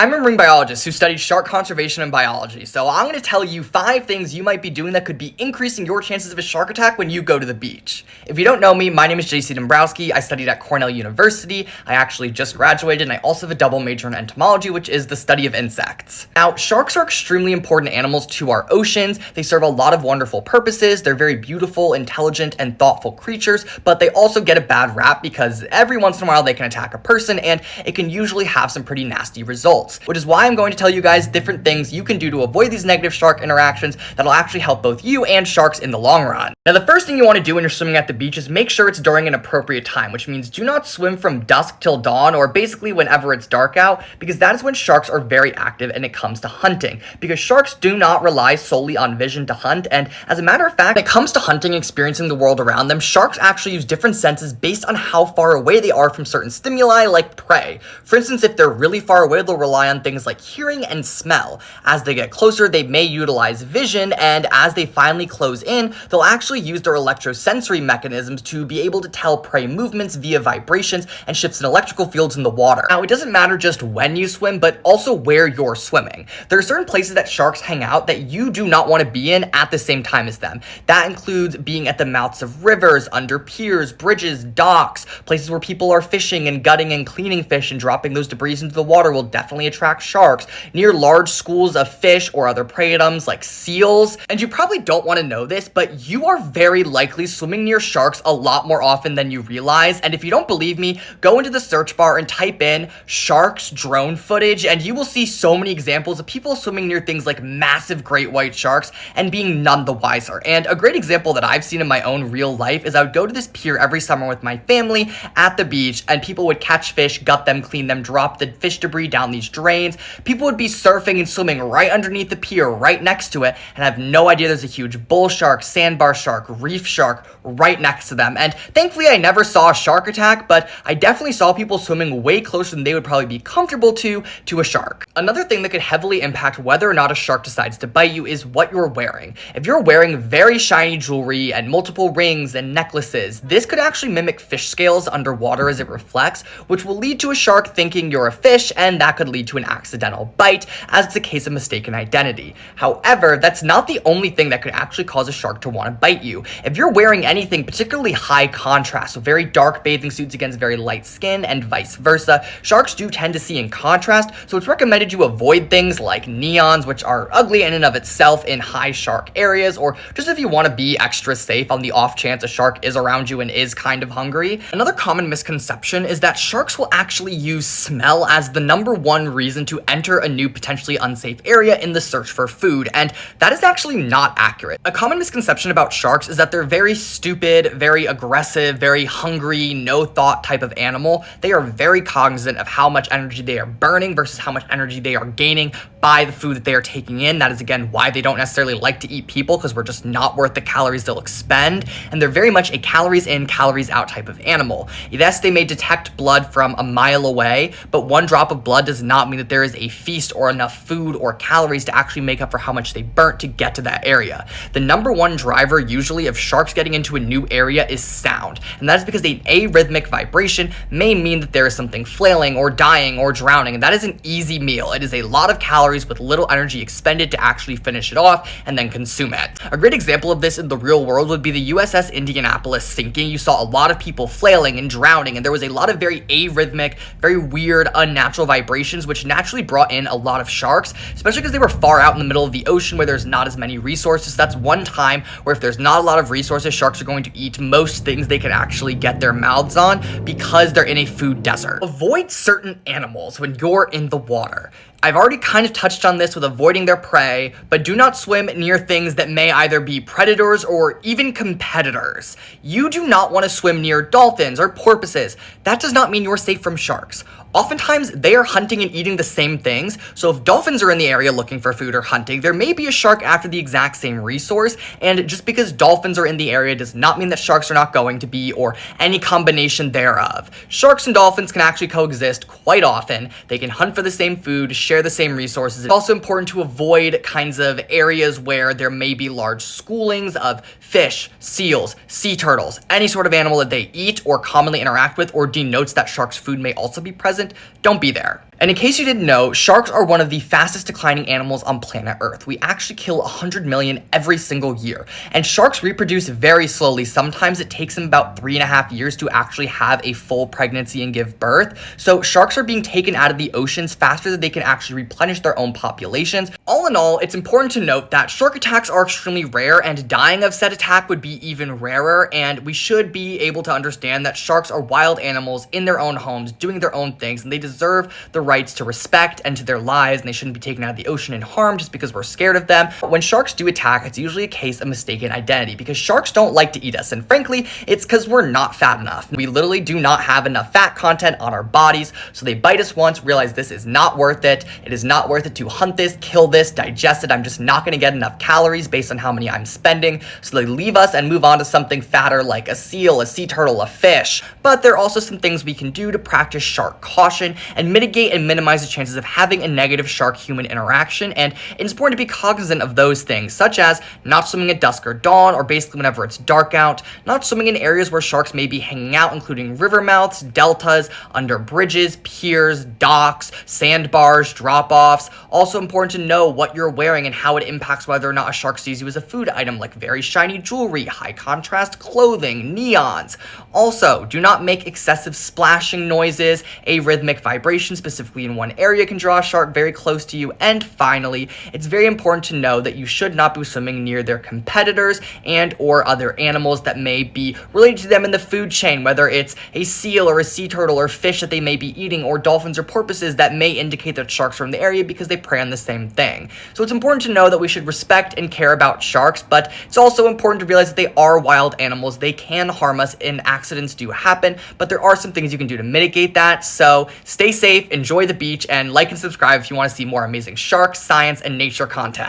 I'm a marine biologist who studied shark conservation and biology, so I'm going to tell you 5 things you might be doing that could be increasing your chances of a shark attack when you go to the beach. If you don't know me, my name is JC Dombrowski. I studied at Cornell University. I actually just graduated, and I also have a double major in entomology, which is the study of insects. Now, sharks are extremely important animals to our oceans. They serve a lot of wonderful purposes. They're very beautiful, intelligent, and thoughtful creatures, but they also get a bad rap because every once in a while they can attack a person, and it can usually have some pretty nasty results. Which is why I'm going to tell you guys different things you can do to avoid these negative shark interactions that'll actually help both you and sharks in the long run. Now, the first thing you want to do when you're swimming at the beach is make sure it's during an appropriate time, which means do not swim from dusk till dawn, or basically whenever it's dark out, because that is when sharks are very active and it comes to hunting. Because sharks do not rely solely on vision to hunt, and as a matter of fact, when it comes to hunting and experiencing the world around them, sharks actually use different senses based on how far away they are from certain stimuli like prey. For instance, if they're really far away, they'll rely on things like hearing and smell. As they get closer, they may utilize vision, and as they finally close in, they'll actually use their electrosensory mechanisms to be able to tell prey movements via vibrations and shifts in electrical fields in the water. Now, it doesn't matter just when you swim, but also where you're swimming. There are certain places that sharks hang out that you do not want to be in at the same time as them. That includes being at the mouths of rivers, under piers, bridges, docks, places where people are fishing and gutting and cleaning fish and dropping those debris into the water will definitely attract sharks, near large schools of fish or other prey items like seals. And you probably don't want to know this, but you are very likely swimming near sharks a lot more often than you realize. And if you don't believe me, go into the search bar and type in sharks drone footage, and you will see so many examples of people swimming near things like massive great white sharks and being none the wiser. And a great example that I've seen in my own real life is I would go to this pier every summer with my family at the beach, and people would catch fish, gut them, clean them, drop the fish debris down these drains. People would be surfing and swimming right underneath the pier, right next to it, and have no idea there's a huge bull shark, sandbar shark, reef shark right next to them. And thankfully, I never saw a shark attack, but I definitely saw people swimming way closer than they would probably be comfortable to a shark. Another thing that could heavily impact whether or not a shark decides to bite you is what you're wearing. If you're wearing very shiny jewelry and multiple rings and necklaces, this could actually mimic fish scales underwater as it reflects, which will lead to a shark thinking you're a fish, and that could lead to an accidental bite, as it's a case of mistaken identity. However, that's not the only thing that could actually cause a shark to want to bite you. If you're wearing anything particularly high contrast, so very dark bathing suits against very light skin and vice versa, sharks do tend to see in contrast, so it's recommended you avoid things like neons, which are ugly in and of itself in high shark areas, or just if you want to be extra safe on the off chance a shark is around you and is kind of hungry. Another common misconception is that sharks will actually use smell as the number one reason to enter a new potentially unsafe area in the search for food, and that is actually not accurate. A common misconception about sharks is that they're very stupid, very aggressive, very hungry, no thought type of animal. They are very cognizant of how much energy they are burning versus how much energy they are gaining by the food that they are taking in. That is again why they don't necessarily like to eat people, because we're just not worth the calories they'll expend, and they're very much a calories in, calories out type of animal. Yes, they may detect blood from a mile away, but one drop of blood does not mean that there is a feast or enough food or calories to actually make up for how much they burnt to get to that area. The number one driver usually of sharks getting into a new area is sound, and that is because an arrhythmic vibration may mean that there is something flailing or dying or drowning, and that is an easy meal. It is a lot of calories with little energy expended to actually finish it off and then consume it. A great example of this in the real world would be the USS Indianapolis sinking. You saw a lot of people flailing and drowning, and there was a lot of very arrhythmic, very weird, unnatural vibrations, which naturally brought in a lot of sharks, especially because they were far out in the middle of the ocean where there's not as many resources. That's one time where if there's not a lot of resources, sharks are going to eat most things they can actually get their mouths on because they're in a food desert. Avoid certain animals when you're in the water. I've already kind of touched on this with avoiding their prey, but do not swim near things that may either be predators or even competitors. You do not want to swim near dolphins or porpoises. That does not mean you're safe from sharks. Oftentimes, they are hunting and eating the same things, so if dolphins are in the area looking for food or hunting, there may be a shark after the exact same resource, and just because dolphins are in the area does not mean that sharks are not going to be, or any combination thereof. Sharks and dolphins can actually coexist quite often. They can hunt for the same food, share the same resources. It's also important to avoid kinds of areas where there may be large schoolings of fish, seals, sea turtles, any sort of animal that they eat or commonly interact with or denotes that sharks' food may also be present. Don't be there. And in case you didn't know, sharks are one of the fastest declining animals on planet Earth. We actually kill 100 million every single year. And sharks reproduce very slowly. Sometimes it takes them about 3.5 years to actually have a full pregnancy and give birth. So sharks are being taken out of the oceans faster than they can actually replenish their own populations. All in all, it's important to note that shark attacks are extremely rare, and dying of said attack would be even rarer. And we should be able to understand that sharks are wild animals in their own homes, doing their own things, and they deserve the rights to respect and to their lives, and they shouldn't be taken out of the ocean and harmed just because we're scared of them. But when sharks do attack, it's usually a case of mistaken identity, because sharks don't like to eat us, and frankly, it's because we're not fat enough. We literally do not have enough fat content on our bodies, so they bite us once, realize this is not worth it. It is not worth it to hunt this, kill this, digest it. I'm just not going to get enough calories based on how many I'm spending, so they leave us and move on to something fatter like a seal, a sea turtle, a fish. But there are also some things we can do to practice shark caution and mitigate and minimize the chances of having a negative shark-human interaction, and it's important to be cognizant of those things, such as not swimming at dusk or dawn, or basically whenever it's dark out, not swimming in areas where sharks may be hanging out, including river mouths, deltas, under bridges, piers, docks, sandbars, drop-offs. Also important to know what you're wearing and how it impacts whether or not a shark sees you as a food item, like very shiny jewelry, high-contrast clothing, neons. Also, do not make excessive splashing noises. Arrhythmic vibration, specifically in one area, can draw a shark very close to you. And finally, it's very important to know that you should not be swimming near their competitors and or other animals that may be related to them in the food chain, whether it's a seal or a sea turtle or fish that they may be eating, or dolphins or porpoises that may indicate that sharks are in the area because they prey on the same thing. So it's important to know that we should respect and care about sharks, but it's also important to realize that they are wild animals. They can harm us, and accidents do happen, but there are some things you can do to mitigate that. So stay safe, enjoy the beach, and like and subscribe if you want to see more amazing shark, science, and nature content.